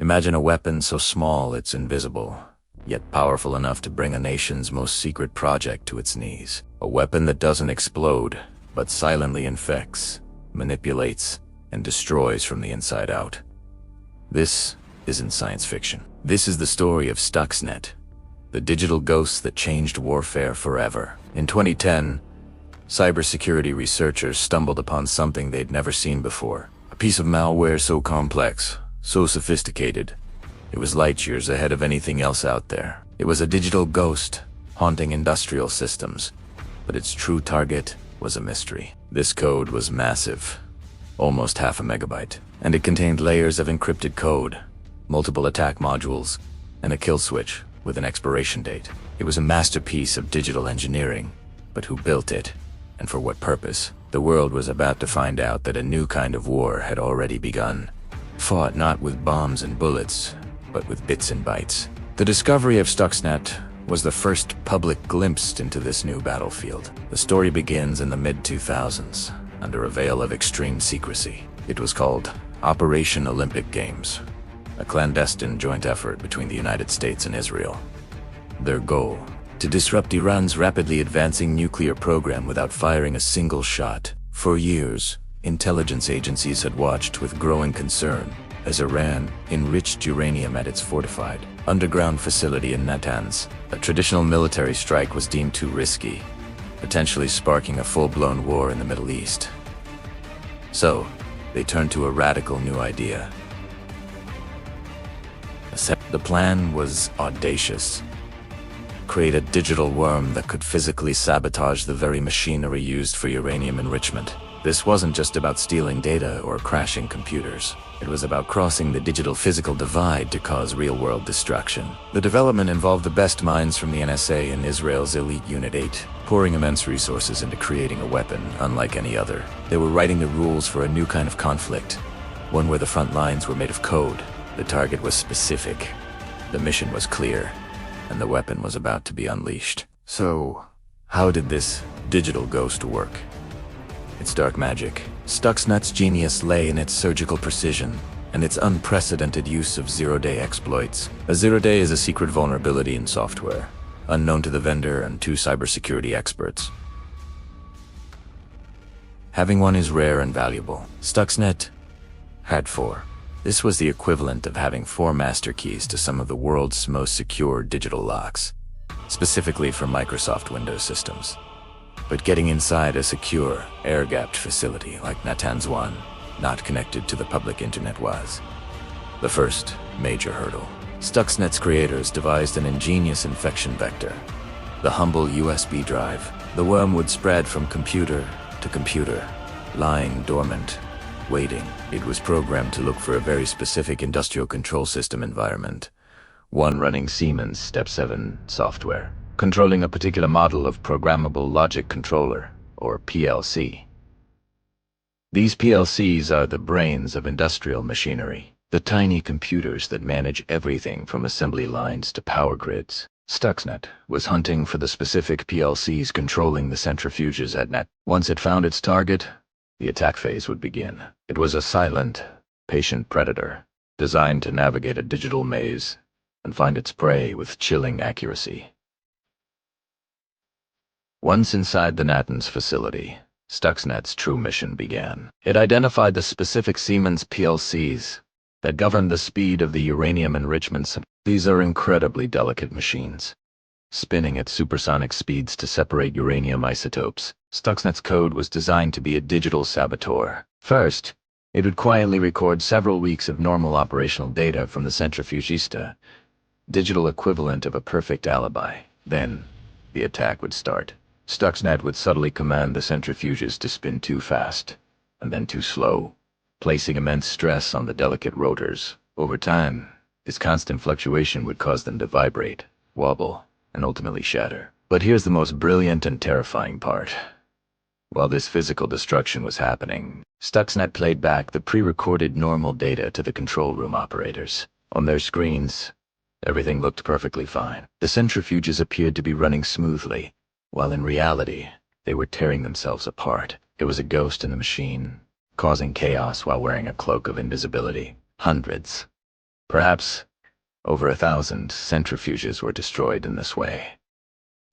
Imagine a weapon so small it's invisible, yet powerful enough to bring a nation's most secret project to its knees. A weapon that doesn't explode, but silently infects, manipulates, and destroys from the inside out. This isn't science fiction. This is the story of Stuxnet, the digital ghost that changed warfare forever. In 2010, cybersecurity researchers stumbled upon something they'd never seen before. A piece of malware so complex, so sophisticated, it was light years ahead of anything else out there. It was a digital ghost haunting industrial systems, but its true target was a mystery. This code was massive, almost half a megabyte, and it contained layers of encrypted code, multiple attack modules, and a kill switch with an expiration date. It was a masterpiece of digital engineering, but who built it, and for what purpose? The world was about to find out that a new kind of war had already begun, fought not with bombs and bullets, but with bits and bytes. The discovery of Stuxnet was the first public glimpse into this new battlefield. The story begins in the mid-2000s, under a veil of extreme secrecy. It was called Operation Olympic Games, a clandestine joint effort between the United States and Israel. Their goal: to disrupt Iran's rapidly advancing nuclear program without firing a single shot. For years, intelligence agencies had watched with growing concern as Iran enriched uranium at its fortified underground facility in Natanz. A traditional military strike was deemed too risky, potentially sparking a full-blown war in the Middle East. So, they turned to a radical new idea. The plan was audacious. Create a digital worm that could physically sabotage the very machinery used for uranium enrichment. This wasn't just about stealing data or crashing computers. It was about crossing the digital-physical divide to cause real-world destruction. The development involved the best minds from the NSA and Israel's elite Unit 8, pouring immense resources into creating a weapon unlike any other. They were writing the rules for a new kind of conflict, one where the front lines were made of code. The target was specific, the mission was clear, and the weapon was about to be unleashed. So, how did this digital ghost work? It's dark magic. Stuxnet's genius lay in its surgical precision and its unprecedented use of zero-day exploits. A zero-day is a secret vulnerability in software, unknown to the vendor and to cybersecurity experts. Having one is rare and valuable. Stuxnet had 4. This was the equivalent of having 4 master keys to some of the world's most secure digital locks, specifically for Microsoft Windows systems. But getting inside a secure, air-gapped facility like Natanz 1, not connected to the public internet, was the first major hurdle. Stuxnet's creators devised an ingenious infection vector, the humble USB drive. The worm would spread from computer to computer, lying dormant, waiting. It was programmed to look for a very specific industrial control system environment, one running Siemens Step 7 software, controlling a particular model of programmable logic controller, or PLC. These PLCs are the brains of industrial machinery, the tiny computers that manage everything from assembly lines to power grids. Stuxnet was hunting for the specific PLCs controlling the centrifuges at Net. Once it found its target, the attack phase would begin. It was a silent, patient predator, designed to navigate a digital maze and find its prey with chilling accuracy. Once inside the Natanz facility, Stuxnet's true mission began. It identified the specific Siemens PLCs that govern the speed of the uranium enrichment. These are incredibly delicate machines, spinning at supersonic speeds to separate uranium isotopes. Stuxnet's code was designed to be a digital saboteur. First, it would quietly record several weeks of normal operational data from the centrifugista, digital equivalent of a perfect alibi. Then, the attack would start. Stuxnet would subtly command the centrifuges to spin too fast, and then too slow, placing immense stress on the delicate rotors. Over time, this constant fluctuation would cause them to vibrate, wobble, and ultimately shatter. But here's the most brilliant and terrifying part. While this physical destruction was happening, Stuxnet played back the pre-recorded normal data to the control room operators. On their screens, everything looked perfectly fine. The centrifuges appeared to be running smoothly, while in reality, they were tearing themselves apart. It was a ghost in the machine, causing chaos while wearing a cloak of invisibility. Hundreds, Perhaps over 1,000 centrifuges were destroyed in this way,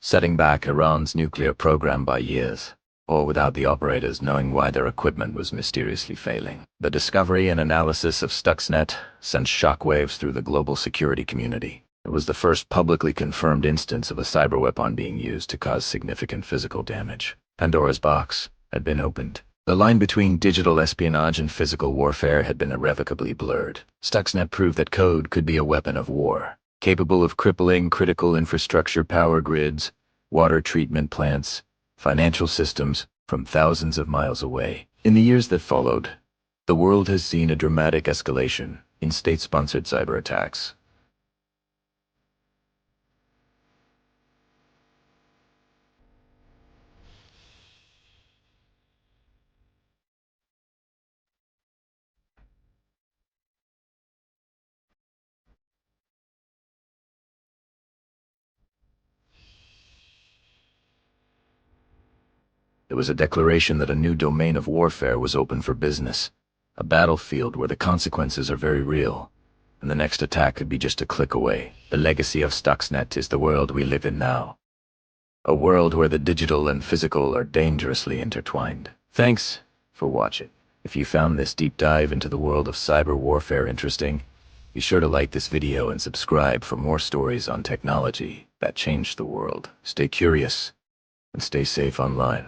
setting back Iran's nuclear program by years, all without the operators knowing why their equipment was mysteriously failing. The discovery and analysis of Stuxnet sent shockwaves through the global security community. It was the first publicly confirmed instance of a cyberweapon being used to cause significant physical damage. Pandora's box had been opened. The line between digital espionage and physical warfare had been irrevocably blurred. Stuxnet proved that code could be a weapon of war, capable of crippling critical infrastructure, power grids, water treatment plants, financial systems from thousands of miles away. In the years that followed, the world has seen a dramatic escalation in state-sponsored cyber attacks. It was a declaration that a new domain of warfare was open for business, a battlefield where the consequences are very real, and the next attack could be just a click away. The legacy of Stuxnet is the world we live in now, a world where the digital and physical are dangerously intertwined. Thanks for watching. If you found this deep dive into the world of cyber warfare interesting, be sure to like this video and subscribe for more stories on technology that changed the world. Stay curious and stay safe online.